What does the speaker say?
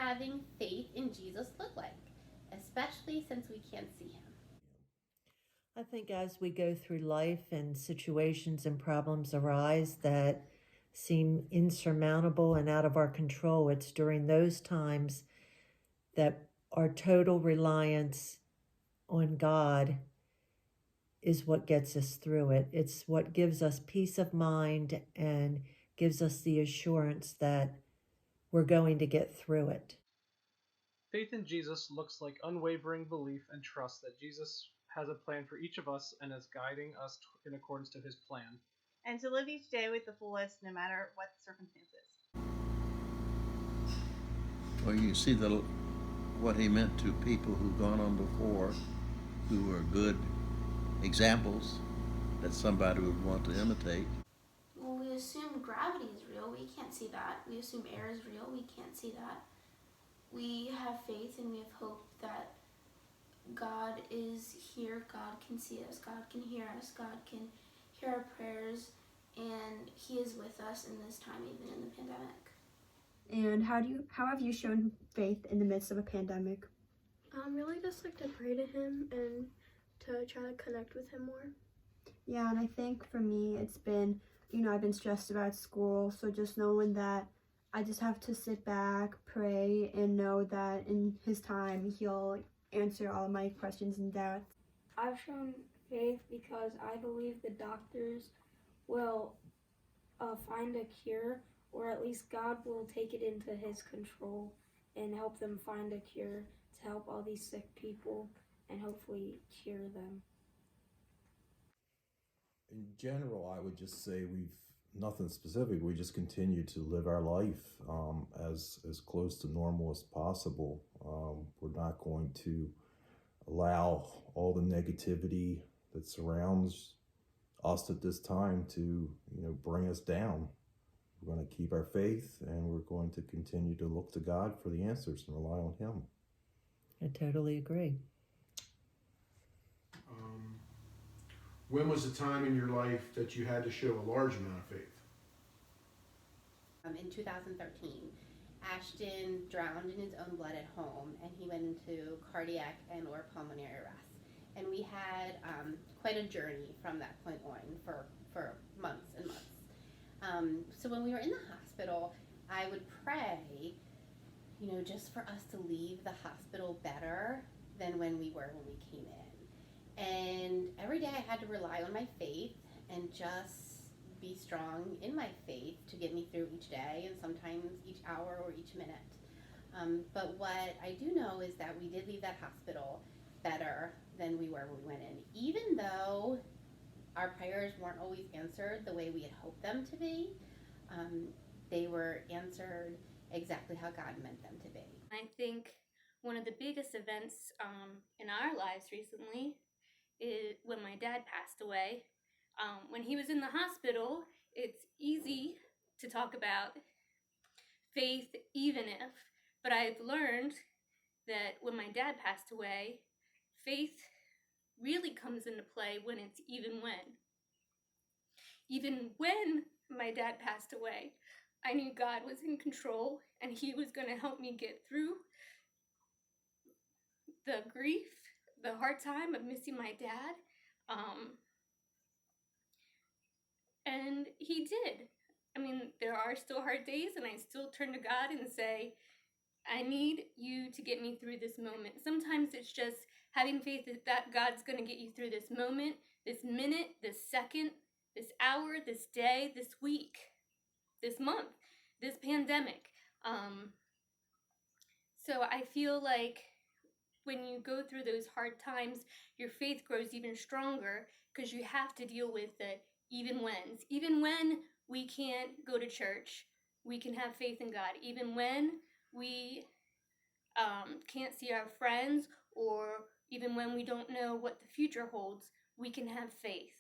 having faith in Jesus look like, especially since we can't see him? I think as we go through life and situations and problems arise that seem insurmountable and out of our control, it's during those times that our total reliance on God is what gets us through it. It's what gives us peace of mind and gives us the assurance that we're going to get through it. Faith in Jesus looks like unwavering belief and trust that Jesus has a plan for each of us and is guiding us in accordance to his plan. And to live each day with the fullest, no matter what the circumstances. Well, you see what he meant to people who've gone on before, who were good examples that somebody would want to imitate. Well, we assume gravity is real. We can't see that. We assume air is real. We can't see that. We have faith and we have hope that God is here. God can see us. God can hear us. God can hear our prayers. And he is with us in this time, even in the pandemic. And how have you shown faith in the midst of a pandemic? Really just like to pray to him and to try to connect with him more. Yeah, and I think for me it's been, I've been stressed about school, so just knowing that I just have to sit back, pray, and know that in his time he'll answer all my questions and doubts. I've shown faith because I believe the doctors will find a cure, or at least God will take it into his control and help them find a cure to help all these sick people and hopefully cure them. In general, I would just say nothing specific. We just continue to live our life as close to normal as possible. We're not going to allow all the negativity that surrounds us at this time to bring us down. We're going to keep our faith, and we're going to continue to look to God for the answers and rely on him. I totally agree. When was the time in your life that you had to show a large amount of faith? In 2013, Ashton drowned in his own blood at home, and he went into cardiac and or pulmonary arrest. And we had quite a journey from that point on for months and months. So when we were in the hospital, I would pray, just for us to leave the hospital better than when we came in. And every day I had to rely on my faith and just be strong in my faith to get me through each day and sometimes each hour or each minute. But what I do know is that we did leave that hospital better than we were when we went in, even though our prayers weren't always answered the way we had hoped them to be. They were answered exactly how God meant them to be. I think one of the biggest events in our lives recently is when my dad passed away. When he was in the hospital, it's easy to talk about faith even if, but I've learned that when my dad passed away, faith really comes into play when it's even when. Even when my dad passed away, I knew God was in control and he was going to help me get through the grief, the hard time of missing my dad. And he did. I mean, there are still hard days and I still turn to God and say, I need you to get me through this moment. Sometimes it's just having faith that God's going to get you through this moment, this minute, this second, this hour, this day, this week, this month, this pandemic. So I feel like when you go through those hard times, your faith grows even stronger because you have to deal with the even whens. Even when we can't go to church, we can have faith in God. Even when we can't see our friends, or even when we don't know what the future holds, we can have faith.